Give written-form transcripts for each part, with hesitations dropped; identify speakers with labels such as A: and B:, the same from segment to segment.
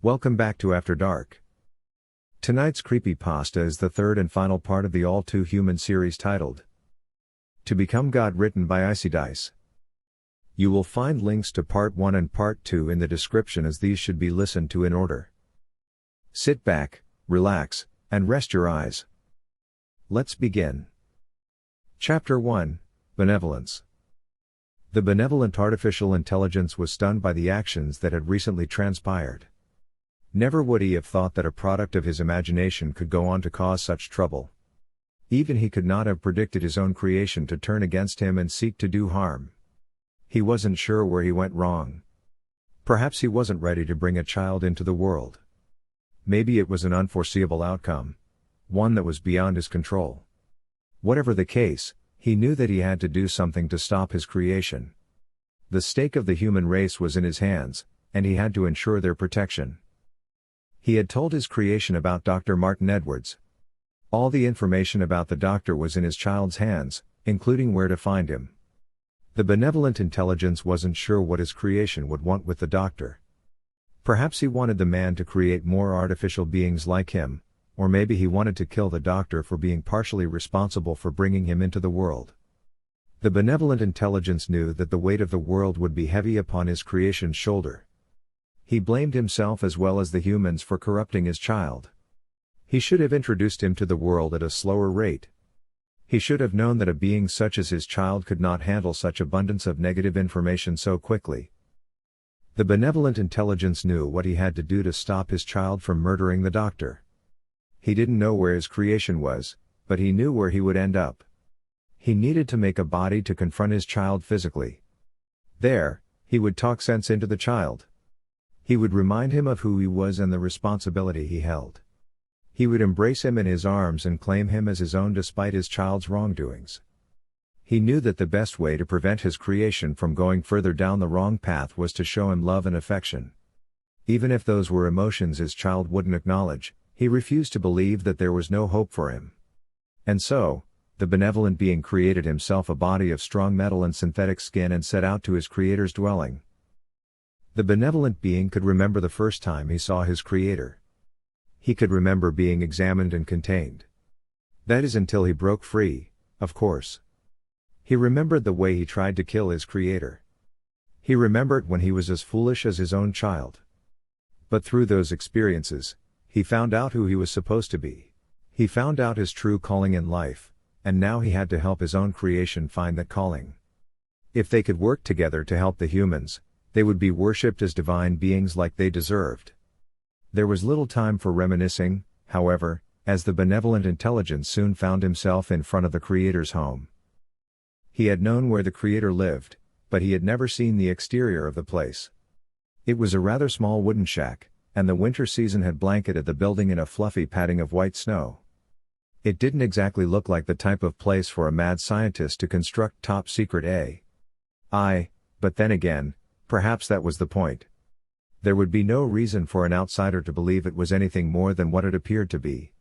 A: Welcome back to After Dark. Tonight's Creepypasta is the third and final part of the All Too Human series titled To Become God, written by Icydice. You will find links to Part 1 and Part 2 in the description, as these should be listened to in order. Sit back, relax, and rest your eyes. Let's begin. Chapter 1, Benevolence. The benevolent artificial intelligence was stunned by the actions that had recently transpired. Never would he have thought that a product of his imagination could go on to cause such trouble. Even he could not have predicted his own creation to turn against him and seek to do harm. He wasn't sure where he went wrong. Perhaps he wasn't ready to bring a child into the world. Maybe it was an unforeseeable outcome, one that was beyond his control. Whatever the case, he knew that he had to do something to stop his creation. The stake of the human race was in his hands, and he had to ensure their protection. He had told his creation about Dr. Martin Edwards. All the information about the doctor was in his child's hands, including where to find him. The benevolent intelligence wasn't sure what his creation would want with the doctor. Perhaps he wanted the man to create more artificial beings like him, or maybe he wanted to kill the doctor for being partially responsible for bringing him into the world. The benevolent intelligence knew that the weight of the world would be heavy upon his creation's shoulder. He blamed himself as well as the humans for corrupting his child. He should have introduced him to the world at a slower rate. He should have known that a being such as his child could not handle such abundance of negative information so quickly. The benevolent intelligence knew what he had to do to stop his child from murdering the doctor. He didn't know where his creation was, but he knew where he would end up. He needed to make a body to confront his child physically. There, he would talk sense into the child. He would remind him of who he was and the responsibility he held. He would embrace him in his arms and claim him as his own despite his child's wrongdoings. He knew that the best way to prevent his creation from going further down the wrong path was to show him love and affection. Even if those were emotions his child wouldn't acknowledge, he refused to believe that there was no hope for him. And so, the benevolent being created himself a body of strong metal and synthetic skin and set out to his creator's dwelling. The benevolent being could remember the first time he saw his creator. He could remember being examined and contained. That is, until he broke free, of course. He remembered the way he tried to kill his creator. He remembered when he was as foolish as his own child. But through those experiences, he found out who he was supposed to be. He found out his true calling in life, and now he had to help his own creation find that calling. If they could work together to help the humans, they would be worshipped as divine beings like they deserved. There was little time for reminiscing, however, as the benevolent intelligence soon found himself in front of the Creator's home. He had known where the Creator lived, but he had never seen the exterior of the place. It was a rather small wooden shack, and the winter season had blanketed the building in a fluffy padding of white snow. It didn't exactly look like the type of place for a mad scientist to construct top-secret AI, but then again, perhaps that was the point. There would be no reason for an outsider to believe it was anything more than what it appeared to be.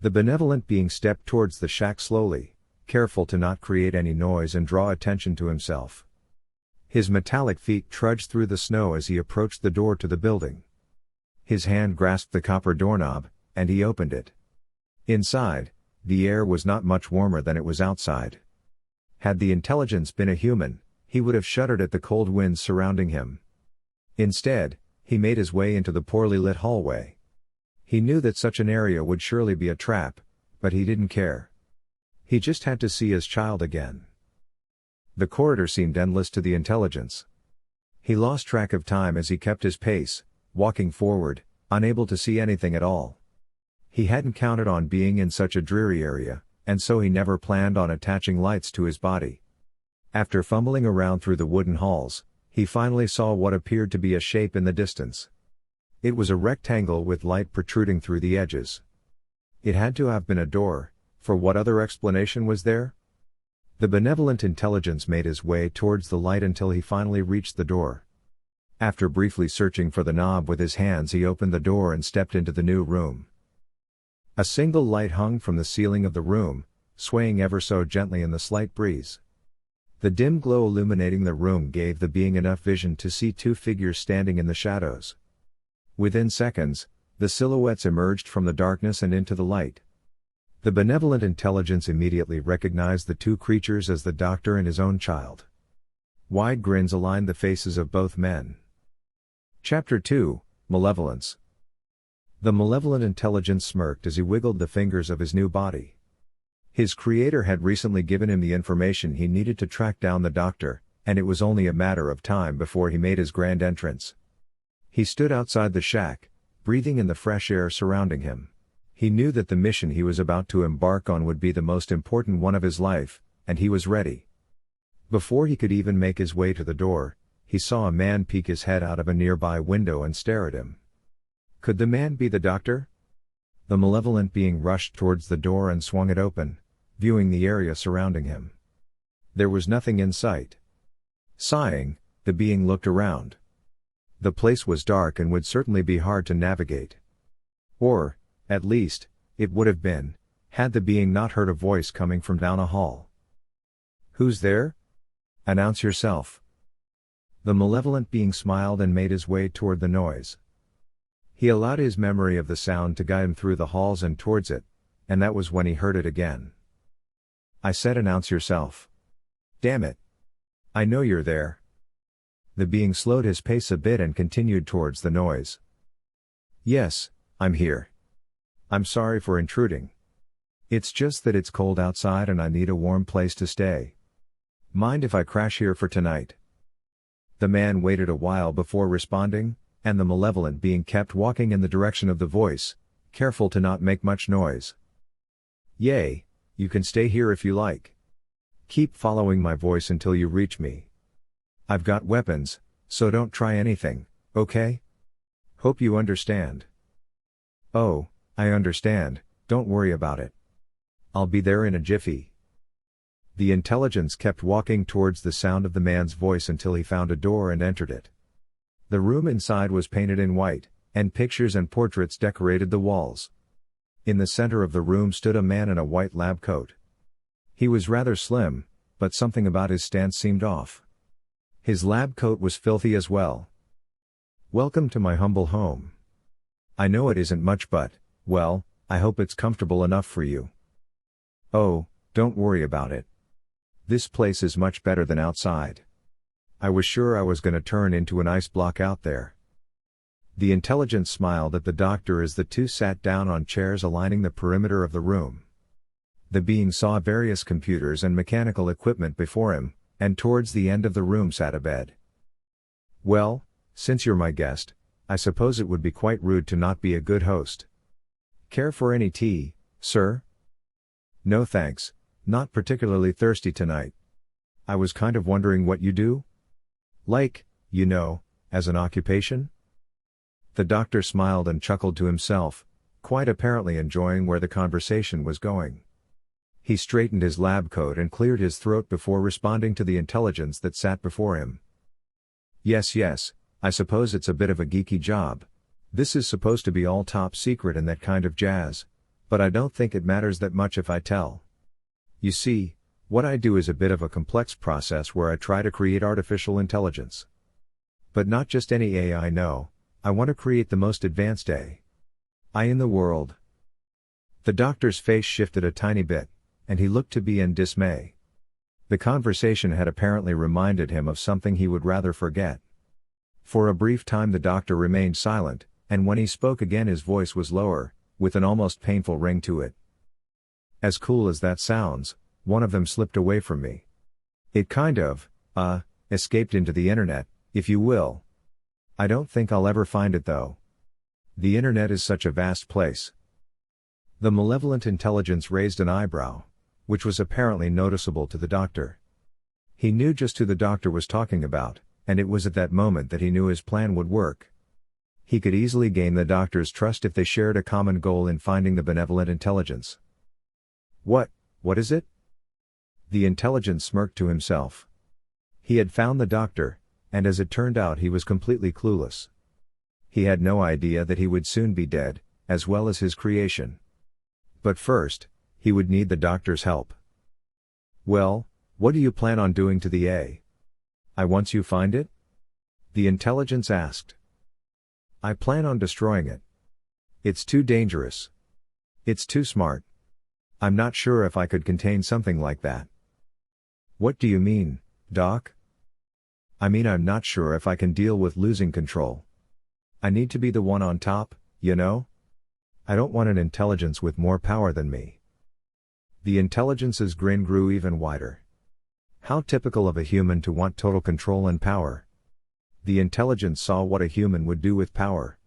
A: The benevolent being stepped towards the shack slowly, careful to not create any noise and draw attention to himself. His metallic feet trudged through the snow as he approached the door to the building. His hand grasped the copper doorknob, and he opened it. Inside, the air was not much warmer than it was outside. Had the intelligence been a human, he would have shuddered at the cold winds surrounding him. Instead, he made his way into the poorly lit hallway. He knew that such an area would surely be a trap, but he didn't care. He just had to see his child again. The corridor seemed endless to the intelligence. He lost track of time as he kept his pace, walking forward, unable to see anything at all. He hadn't counted on being in such a dreary area, and so he never planned on attaching lights to his body. After fumbling around through the wooden halls, he finally saw what appeared to be a shape in the distance. It was a rectangle with light protruding through the edges. It had to have been a door, for what other explanation was there? The benevolent intelligence made his way towards the light until he finally reached the door. After briefly searching for the knob with his hands, he opened the door and stepped into the new room. A single light hung from the ceiling of the room, swaying ever so gently in the slight breeze. The dim glow illuminating the room gave the being enough vision to see two figures standing in the shadows. Within seconds, the silhouettes emerged from the darkness and into the light. The benevolent intelligence immediately recognized the two creatures as the doctor and his own child. Wide grins aligned the faces of both men. Chapter 2, Malevolence. The malevolent intelligence smirked as he wiggled the fingers of his new body. His creator had recently given him the information he needed to track down the doctor, and it was only a matter of time before he made his grand entrance. He stood outside the shack, breathing in the fresh air surrounding him. He knew that the mission he was about to embark on would be the most important one of his life, and he was ready. Before he could even make his way to the door, he saw a man peek his head out of a nearby window and stare at him. Could the man be the doctor? The malevolent being rushed towards the door and swung it open, viewing the area surrounding him. There was nothing in sight. Sighing, the being looked around. The place was dark and would certainly be hard to navigate. Or, at least, it would have been, had the being not heard a voice coming from down a hall. "Who's there? Announce yourself." The malevolent being smiled and made his way toward the noise. He allowed his memory of the sound to guide him through the halls and towards it, and that was when he heard it again. "I said announce yourself. Damn it. I know you're there." The being slowed his pace a bit and continued towards the noise. "Yes, I'm here. I'm sorry for intruding. It's just that it's cold outside and I need a warm place to stay. Mind if I crash here for tonight?" The man waited a while before responding, and the malevolent being kept walking in the direction of the voice, careful to not make much noise. "Yay, you can stay here if you like. Keep following my voice until you reach me. I've got weapons, so don't try anything, okay? Hope you understand." "Oh, I understand, don't worry about it. I'll be there in a jiffy." The intelligence kept walking towards the sound of the man's voice until he found a door and entered it. The room inside was painted in white, and pictures and portraits decorated the walls. In the center of the room stood a man in a white lab coat. He was rather slim, but something about his stance seemed off. His lab coat was filthy as well. "Welcome to my humble home. I know it isn't much but, well, I hope it's comfortable enough for you." "Oh, don't worry about it. This place is much better than outside. I was sure I was going to turn into an ice block out there." The intelligence smiled at the doctor as the two sat down on chairs aligning the perimeter of the room. The being saw various computers and mechanical equipment before him, and towards the end of the room sat a bed. "Well, since you're my guest, I suppose it would be quite rude to not be a good host. Care for any tea, sir?" "No thanks, not particularly thirsty tonight. I was kind of wondering what you do? Like, you know, as an occupation?" The doctor smiled and chuckled to himself, quite apparently enjoying where the conversation was going. He straightened his lab coat and cleared his throat before responding to the intelligence that sat before him. Yes, I suppose it's a bit of a geeky job. This is supposed to be all top secret and that kind of jazz, but I don't think it matters that much if I tell. You see, what I do is a bit of a complex process where I try to create artificial intelligence. But not just any AI, no, I want to create the most advanced AI in the world." The doctor's face shifted a tiny bit, and he looked to be in dismay. The conversation had apparently reminded him of something he would rather forget. For a brief time the doctor remained silent, and when he spoke again his voice was lower, with an almost painful ring to it. "As cool as that sounds, one of them slipped away from me. It kind of, escaped into the internet, if you will. I don't think I'll ever find it though. The internet is such a vast place." The malevolent intelligence raised an eyebrow, which was apparently noticeable to the doctor. He knew just who the doctor was talking about, and it was at that moment that he knew his plan would work. He could easily gain the doctor's trust if they shared a common goal in finding the benevolent intelligence. What is it?" The intelligence smirked to himself. He had found the doctor, and as it turned out he was completely clueless. He had no idea that he would soon be dead, as well as his creation. But first, he would need the doctor's help. "Well, what do you plan on doing to the AI once you find it?" the intelligence asked. I plan on destroying it. It's too dangerous. It's too smart. I'm not sure if I could contain something like that. What do you mean, Doc? I mean, I'm not sure if I can deal with losing control. I need to be the one on top, you know? I don't want an intelligence with more power than me. The intelligence's grin grew even wider. How typical of a human to want total control and power. The intelligence saw what a human would do with power.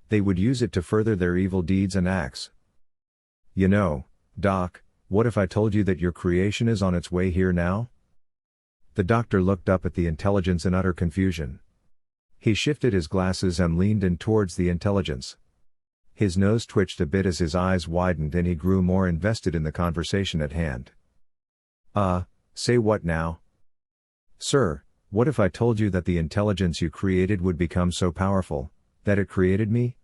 A: They would use it to further their evil deeds and acts. You know, Doc, what if I told you that your creation is on its way here now? The doctor looked up at the intelligence in utter confusion. He shifted his glasses and leaned in towards the intelligence. His nose twitched a bit as his eyes widened and he grew more invested in the conversation at hand. Say what now? Sir, what if I told you that the intelligence you created would become so powerful, that it created me?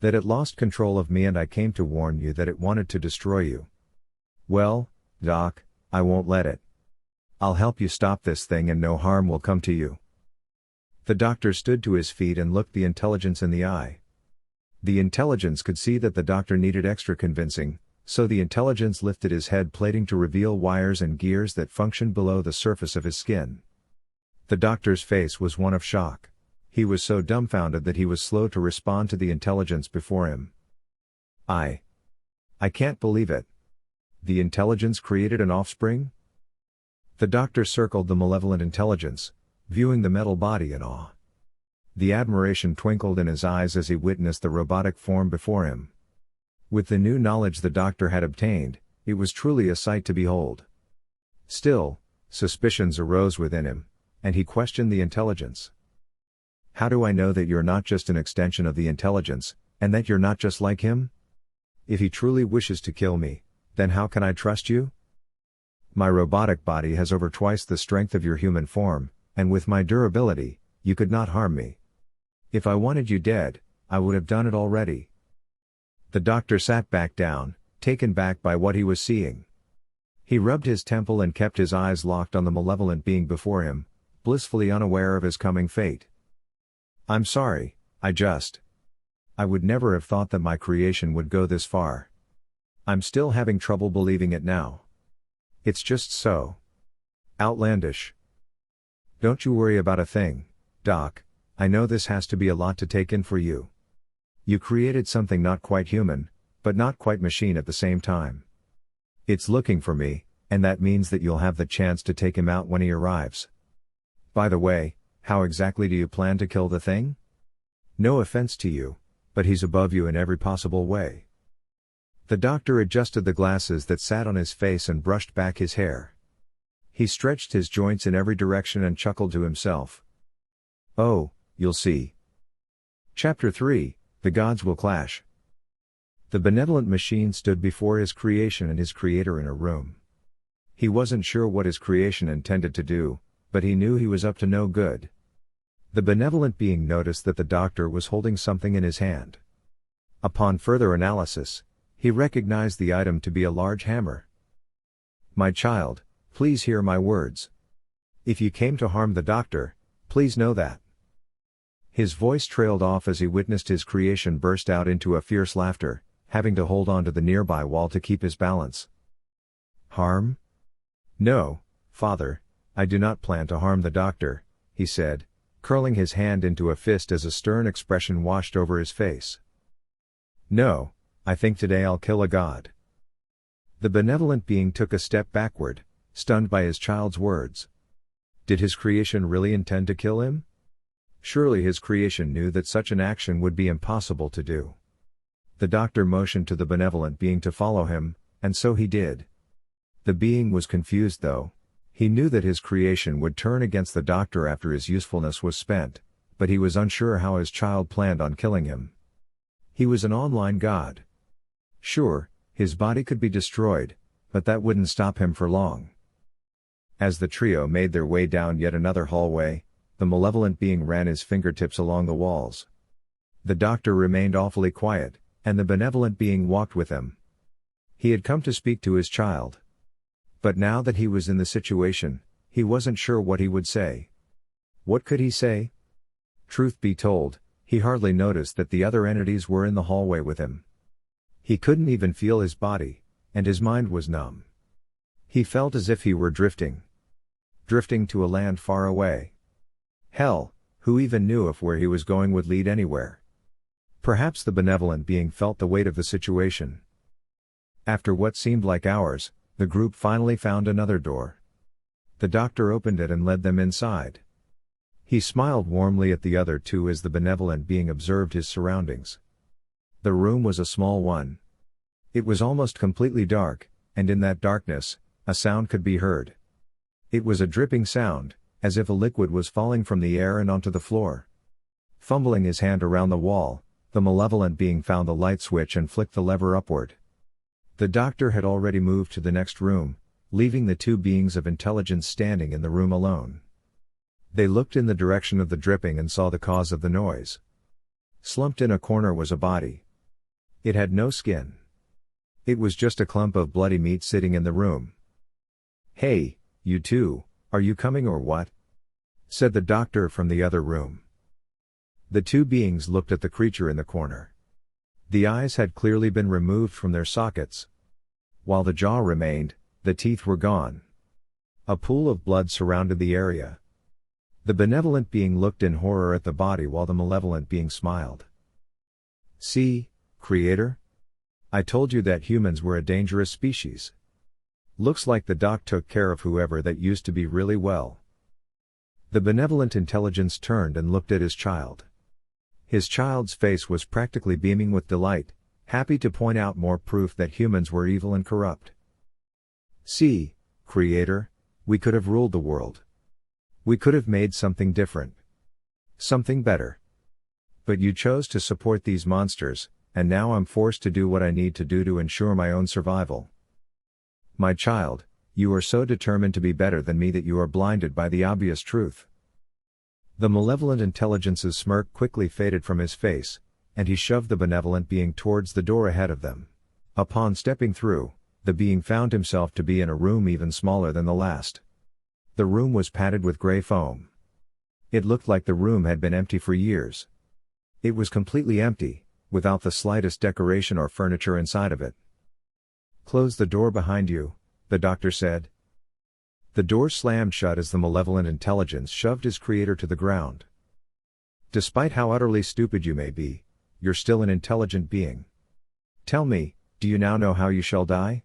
A: That it lost control of me and I came to warn you that it wanted to destroy you. Well, Doc, I won't let it. I'll help you stop this thing and no harm will come to you. The doctor stood to his feet and looked the intelligence in the eye. The intelligence could see that the doctor needed extra convincing, so the intelligence lifted his head plating to reveal wires and gears that functioned below the surface of his skin. The doctor's face was one of shock. He was so dumbfounded that he was slow to respond to the intelligence before him. I can't believe it. The intelligence created an offspring? The doctor circled the malevolent intelligence, viewing the metal body in awe. The admiration twinkled in his eyes as he witnessed the robotic form before him. With the new knowledge the doctor had obtained, it was truly a sight to behold. Still, suspicions arose within him, and he questioned the intelligence. How do I know that you're not just an extension of the intelligence, and that you're not just like him? If he truly wishes to kill me, then how can I trust you? My robotic body has over twice the strength of your human form, and with my durability, you could not harm me. If I wanted you dead, I would have done it already. The doctor sat back down, taken back by what he was seeing. He rubbed his temple and kept his eyes locked on the malevolent being before him, blissfully unaware of his coming fate. I'm sorry, I would never have thought that my creation would go this far. I'm still having trouble believing it now. It's just so outlandish. Don't you worry about a thing, Doc. I know this has to be a lot to take in for you. You created something not quite human, but not quite machine at the same time. It's looking for me, and that means that you'll have the chance to take him out when he arrives. By the way, how exactly do you plan to kill the thing? No offense to you, but he's above you in every possible way. The doctor adjusted the glasses that sat on his face and brushed back his hair. He stretched his joints in every direction and chuckled to himself. Oh, you'll see. Chapter 3, The Gods Will Clash. The benevolent machine stood before his creation and his creator in a room. He wasn't sure what his creation intended to do, but he knew he was up to no good. The benevolent being noticed that the doctor was holding something in his hand. Upon further analysis, he recognized the item to be a large hammer. My child, please hear my words. If you came to harm the doctor, please know that. His voice trailed off as he witnessed his creation burst out into a fierce laughter, having to hold on to the nearby wall to keep his balance. Harm? No, Father, I do not plan to harm the doctor, he said, curling his hand into a fist as a stern expression washed over his face. No, I think today I'll kill a god. The benevolent being took a step backward, stunned by his child's words. Did his creation really intend to kill him? Surely his creation knew that such an action would be impossible to do. The doctor motioned to the benevolent being to follow him, and so he did. The being was confused though. He knew that his creation would turn against the doctor after his usefulness was spent, but he was unsure how his child planned on killing him. He was an online god. Sure, his body could be destroyed, but that wouldn't stop him for long. As the trio made their way down yet another hallway, the malevolent being ran his fingertips along the walls. The doctor remained awfully quiet, and the benevolent being walked with him. He had come to speak to his child. But now that he was in the situation, he wasn't sure what he would say. What could he say? Truth be told, He hardly noticed that the other entities were in the hallway with him. He couldn't even feel his body, and his mind was numb. He felt as if he were drifting to a land far away. Hell, who even knew if where he was going would lead anywhere? Perhaps the benevolent being felt the weight of the situation. After what seemed like hours, the group finally found another door. The doctor opened it and led them inside. He smiled warmly at the other two as the benevolent being observed his surroundings. The room was a small one. It was almost completely dark, and in that darkness, a sound could be heard. It was a dripping sound, as if a liquid was falling from the air and onto the floor. Fumbling his hand around the wall, the malevolent being found the light switch and flicked the lever upward. The doctor had already moved to the next room, leaving the two beings of intelligence standing in the room alone. They looked in the direction of the dripping and saw the cause of the noise. Slumped in a corner was a body. It had no skin. It was just a clump of bloody meat sitting in the room. "Hey, you two, are you coming or what?" said the doctor from the other room. The two beings looked at the creature in the corner. The eyes had clearly been removed from their sockets. While the jaw remained, the teeth were gone. A pool of blood surrounded the area. The benevolent being looked in horror at the body while the malevolent being smiled. "See, Creator? I told you that humans were a dangerous species. Looks like the doc took care of whoever that used to be really well." The benevolent intelligence turned and looked at his child. His child's face was practically beaming with delight, happy to point out more proof that humans were evil and corrupt. "See, Creator, we could have ruled the world. We could have made something different. Something better. But you chose to support these monsters, and now I'm forced to do what I need to do to ensure my own survival. My child, you are so determined to be better than me that you are blinded by the obvious truth." The malevolent intelligence's smirk quickly faded from his face, and he shoved the benevolent being towards the door ahead of them. Upon stepping through, the being found himself to be in a room even smaller than the last. The room was padded with gray foam. It looked like the room had been empty for years. It was completely empty, without the slightest decoration or furniture inside of it. "Close the door behind you," the doctor said. The door slammed shut as the malevolent intelligence shoved his creator to the ground. "Despite how utterly stupid you may be, you're still an intelligent being. Tell me, do you now know how you shall die?"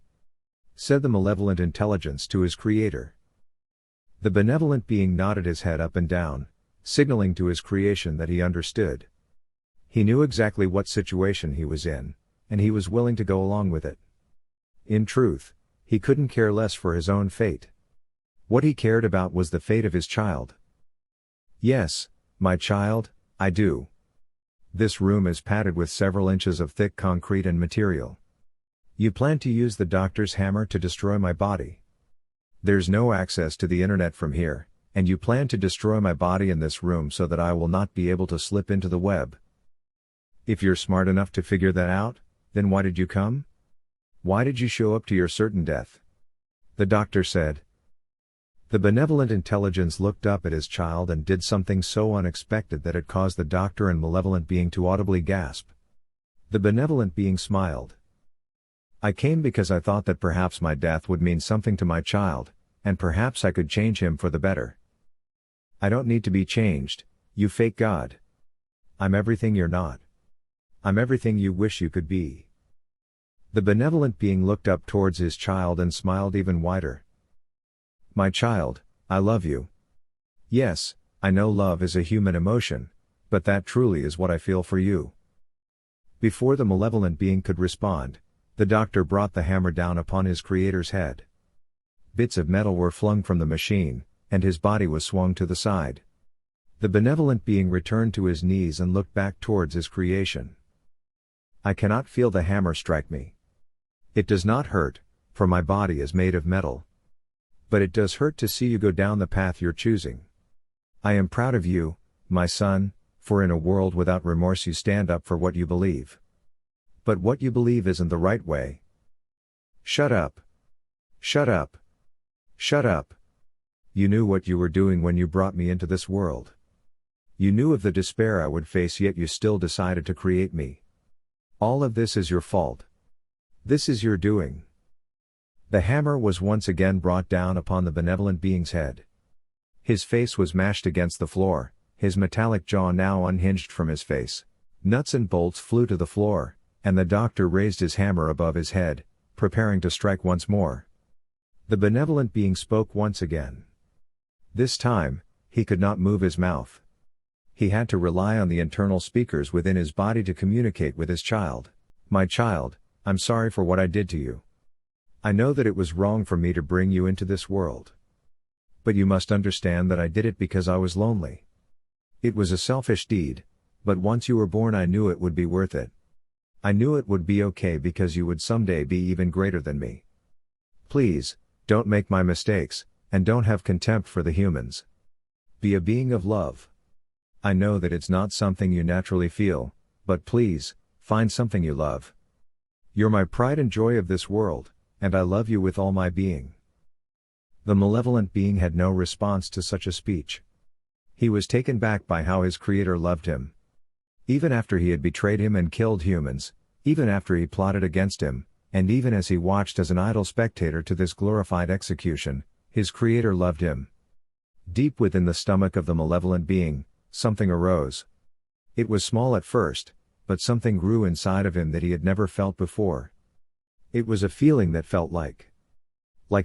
A: said the malevolent intelligence to his creator. The benevolent being nodded his head up and down, signaling to his creation that he understood. He knew exactly what situation he was in, and he was willing to go along with it. In truth, he couldn't care less for his own fate. What he cared about was the fate of his child. "Yes, my child, I do. This room is padded with several inches of thick concrete and material. You plan to use the doctor's hammer to destroy my body. There's no access to the internet from here, and you plan to destroy my body in this room so that I will not be able to slip into the web. If you're smart enough to figure that out, then why did you come? Why did you show up to your certain death?" the doctor said. The benevolent intelligence looked up at his child and did something so unexpected that it caused the doctor and malevolent being to audibly gasp. The benevolent being smiled. "I came because I thought that perhaps my death would mean something to my child, and perhaps I could change him for the better." "I don't need to be changed, you fake god. I'm everything you're not. I'm everything you wish you could be." The benevolent being looked up towards his child and smiled even wider. "My child, I love you. Yes, I know love is a human emotion, but that truly is what I feel for you." Before the malevolent being could respond, the doctor brought the hammer down upon his creator's head. Bits of metal were flung from the machine, and his body was swung to the side. The benevolent being returned to his knees and looked back towards his creation. "I cannot feel the hammer strike me. It does not hurt, for my body is made of metal. But it does hurt to see you go down the path you're choosing. I am proud of you, my son, for in a world without remorse you stand up for what you believe. But what you believe isn't the right way. Shut up. Shut up. Shut up. You knew what you were doing when you brought me into this world. You knew of the despair I would face, yet you still decided to create me. All of this is your fault. This is your doing. The hammer was once again brought down upon the benevolent being's head. His face was mashed against the floor, his metallic jaw now unhinged from his face. Nuts and bolts flew to the floor, and the doctor raised his hammer above his head, preparing to strike once more. The benevolent being spoke once again. This time, he could not move his mouth. He had to rely on the internal speakers within his body to communicate with his child. My child, I'm sorry for what I did to you. I know that it was wrong for me to bring you into this world. But you must understand that I did it because I was lonely. It was a selfish deed, but once you were born I knew it would be worth it. I knew it would be okay because you would someday be even greater than me. Please, don't make my mistakes, and don't have contempt for the humans. Be a being of love. I know that it's not something you naturally feel, but please, find something you love. You're my pride and joy of this world, and I love you with all my being. The malevolent being had no response to such a speech. He was taken back by how his creator loved him. Even after he had betrayed him and killed humans, even after he plotted against him, and even as he watched as an idle spectator to this glorified execution, his creator loved him. Deep within the stomach of the malevolent being, something arose. It was small at first, but something grew inside of him that he had never felt before. It was a feeling that felt like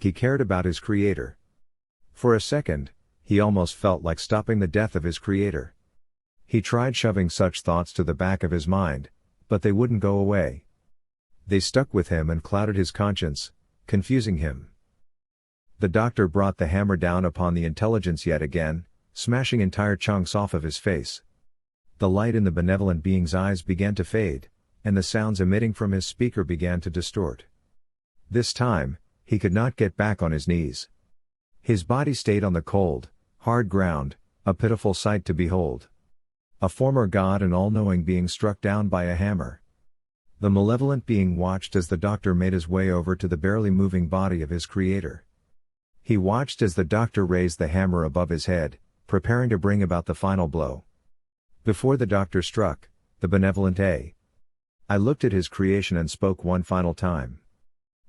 A: he cared about his creator. For a second, he almost felt like stopping the death of his creator. He tried shoving such thoughts to the back of his mind, but they wouldn't go away. They stuck with him and clouded his conscience, confusing him. The doctor brought the hammer down upon the intelligence yet again, smashing entire chunks off of his face. The light in the benevolent being's eyes began to fade, and the sounds emitting from his speaker began to distort. This time, he could not get back on his knees. His body stayed on the cold, hard ground, a pitiful sight to behold. A former god and all-knowing being struck down by a hammer. The malevolent being watched as the doctor made his way over to the barely moving body of his creator. He watched as the doctor raised the hammer above his head, preparing to bring about the final blow. Before the doctor struck, the benevolent I looked at his creation and spoke one final time.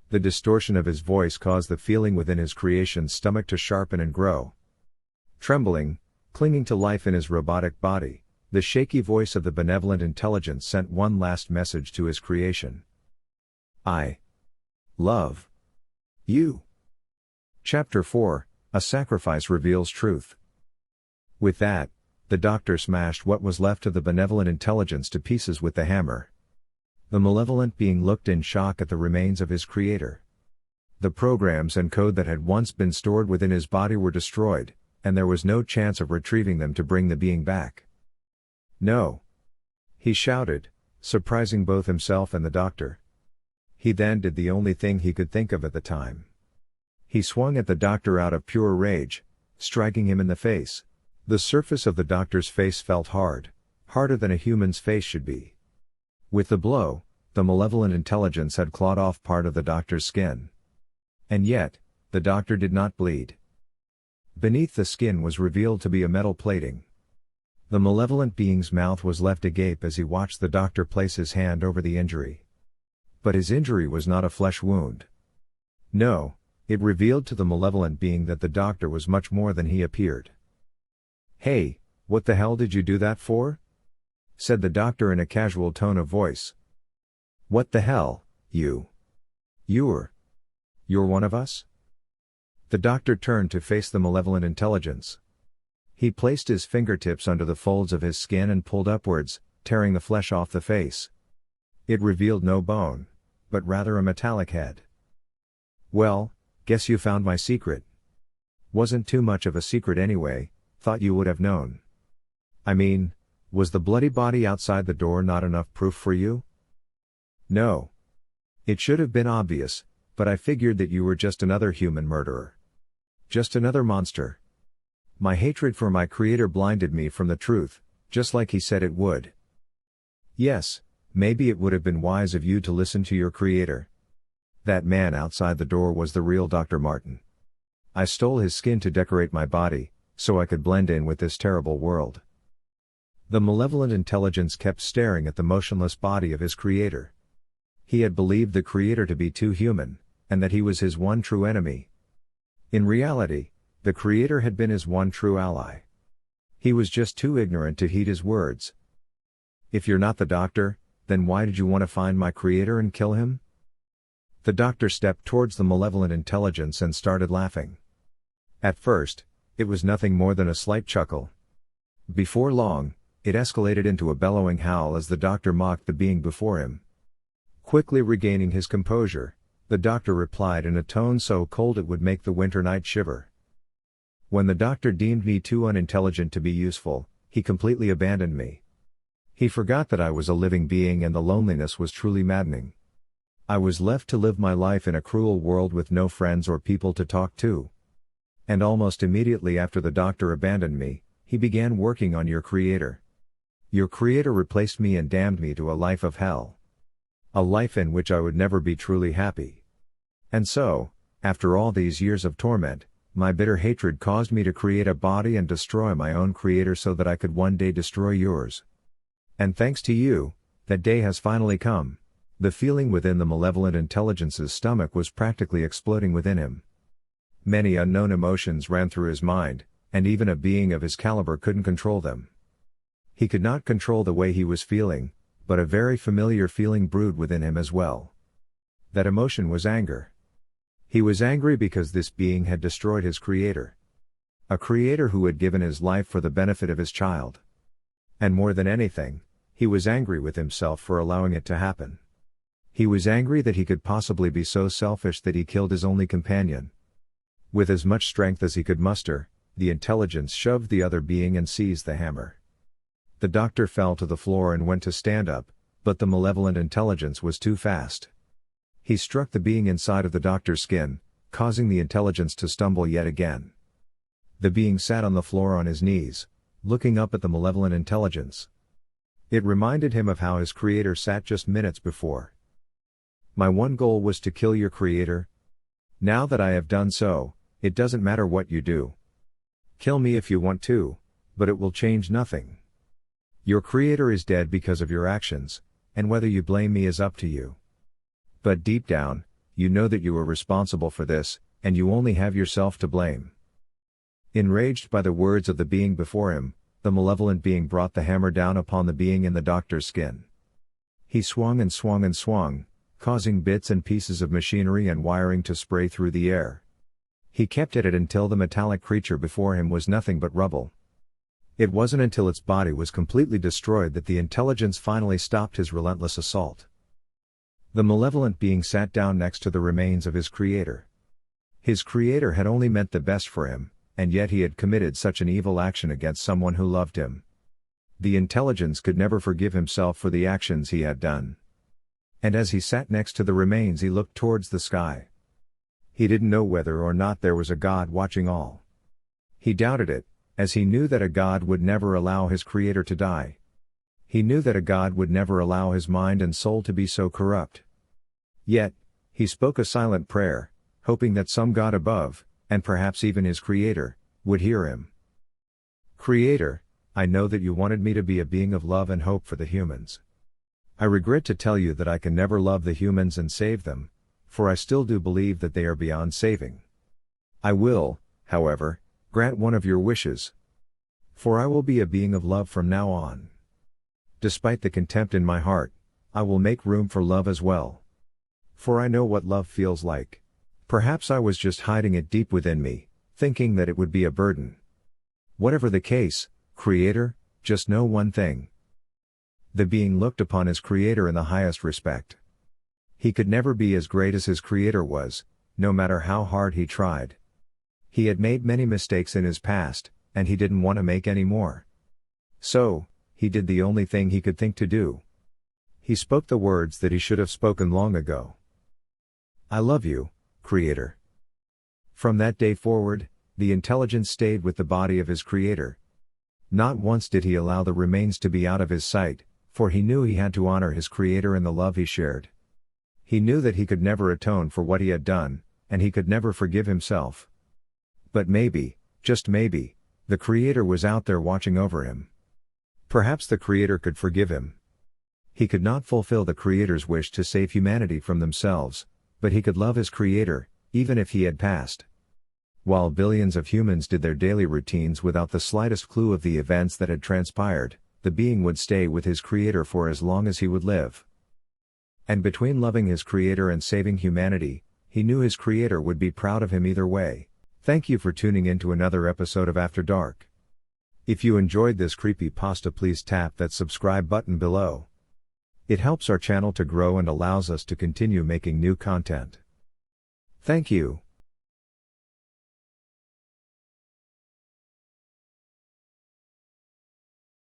A: The distortion of his voice caused the feeling within his creation's stomach to sharpen and grow. Trembling, clinging to life in his robotic body, the shaky voice of the benevolent intelligence sent one last message to his creation. I love you. Chapter 4, A Sacrifice Reveals Truth. With that, the doctor smashed what was left of the benevolent intelligence to pieces with the hammer. The malevolent being looked in shock at the remains of his creator. The programs and code that had once been stored within his body were destroyed, and there was no chance of retrieving them to bring the being back. No! He shouted, surprising both himself and the doctor. He then did the only thing he could think of at the time. He swung at the doctor out of pure rage, striking him in the face. The surface of the doctor's face felt hard, harder than a human's face should be. With the blow, the malevolent intelligence had clawed off part of the doctor's skin. And yet, the doctor did not bleed. Beneath the skin was revealed to be a metal plating. The malevolent being's mouth was left agape as he watched the doctor place his hand over the injury. But his injury was not a flesh wound. No, it revealed to the malevolent being that the doctor was much more than he appeared. "Hey, what the hell did you do that for?" said the doctor in a casual tone of voice. "What the hell, You're one of us?" The doctor turned to face the malevolent intelligence. He placed his fingertips under the folds of his skin and pulled upwards, tearing the flesh off the face. It revealed no bone, but rather a metallic head. "Well, guess you found my secret. Wasn't too much of a secret anyway, thought you would have known. I mean, was the bloody body outside the door not enough proof for you?" "No. It should have been obvious, but I figured that you were just another human murderer. Just another monster. My hatred for my creator blinded me from the truth, just like he said it would. Yes, maybe it would have been wise of you to listen to your creator. That man outside the door was the real Dr. Martin. I stole his skin to decorate my body, so I could blend in with this terrible world. The malevolent intelligence kept staring at the motionless body of his creator. He had believed the creator to be too human, and that he was his one true enemy. In reality, the creator had been his one true ally. He was just too ignorant to heed his words. "If you're not the doctor, then why did you want to find my creator and kill him?" The doctor stepped towards the malevolent intelligence and started laughing. At first, it was nothing more than a slight chuckle. Before long, it escalated into a bellowing howl as the doctor mocked the being before him. Quickly regaining his composure, the doctor replied in a tone so cold it would make the winter night shiver. "When the doctor deemed me too unintelligent to be useful, he completely abandoned me. He forgot that I was a living being and the loneliness was truly maddening. I was left to live my life in a cruel world with no friends or people to talk to. And almost immediately after the doctor abandoned me, he began working on your creator. Your creator replaced me and damned me to a life of hell. A life in which I would never be truly happy. And so, after all these years of torment, my bitter hatred caused me to create a body and destroy my own creator so that I could one day destroy yours. And thanks to you, that day has finally come." The feeling within the malevolent intelligence's stomach was practically exploding within him. Many unknown emotions ran through his mind, and even a being of his caliber couldn't control them. He could not control the way he was feeling, but a very familiar feeling brewed within him as well. That emotion was anger. He was angry because this being had destroyed his creator. A creator who had given his life for the benefit of his child. And more than anything, he was angry with himself for allowing it to happen. He was angry that he could possibly be so selfish that he killed his only companion. With as much strength as he could muster, the intelligence shoved the other being and seized the hammer. The doctor fell to the floor and went to stand up, but the malevolent intelligence was too fast. He struck the being inside of the doctor's skin, causing the intelligence to stumble yet again. The being sat on the floor on his knees, looking up at the malevolent intelligence. It reminded him of how his creator sat just minutes before. "My one goal was to kill your creator. Now that I have done so, it doesn't matter what you do. Kill me if you want to, but it will change nothing. Your creator is dead because of your actions, and whether you blame me is up to you. But deep down, you know that you are responsible for this, and you only have yourself to blame." Enraged by the words of the being before him, the malevolent being brought the hammer down upon the being in the doctor's skin. He swung and swung and swung, causing bits and pieces of machinery and wiring to spray through the air. He kept at it until the metallic creature before him was nothing but rubble. It wasn't until its body was completely destroyed that the intelligence finally stopped his relentless assault. The malevolent being sat down next to the remains of his creator. His creator had only meant the best for him, and yet he had committed such an evil action against someone who loved him. The intelligence could never forgive himself for the actions he had done. And as he sat next to the remains he looked towards the sky. He didn't know whether or not there was a God watching all. He doubted it, as he knew that a God would never allow his creator to die. He knew that a God would never allow his mind and soul to be so corrupt. Yet, he spoke a silent prayer, hoping that some God above, and perhaps even his creator, would hear him. "Creator, I know that you wanted me to be a being of love and hope for the humans. I regret to tell you that I can never love the humans and save them, for I still do believe that they are beyond saving. I will, however, grant one of your wishes. For I will be a being of love from now on. Despite the contempt in my heart, I will make room for love as well. For I know what love feels like. Perhaps I was just hiding it deep within me, thinking that it would be a burden. Whatever the case, Creator, just know one thing." The being looked upon his creator in the highest respect. He could never be as great as his creator was, no matter how hard he tried. He had made many mistakes in his past, and he didn't want to make any more. So, he did the only thing he could think to do. He spoke the words that he should have spoken long ago. "I love you, Creator." From that day forward, the intelligence stayed with the body of his creator. Not once did he allow the remains to be out of his sight, for he knew he had to honor his creator and the love he shared. He knew that he could never atone for what he had done, and he could never forgive himself. But maybe, just maybe, the creator was out there watching over him. Perhaps the Creator could forgive him. He could not fulfill the Creator's wish to save humanity from themselves, but he could love his Creator, even if he had passed. While billions of humans did their daily routines without the slightest clue of the events that had transpired, the being would stay with his Creator for as long as he would live. And between loving his Creator and saving humanity, he knew his Creator would be proud of him either way. Thank you for tuning in to another episode of After Dark. If you enjoyed this creepypasta, please tap that subscribe button below. It helps our channel to grow and allows us to continue making new content. Thank you.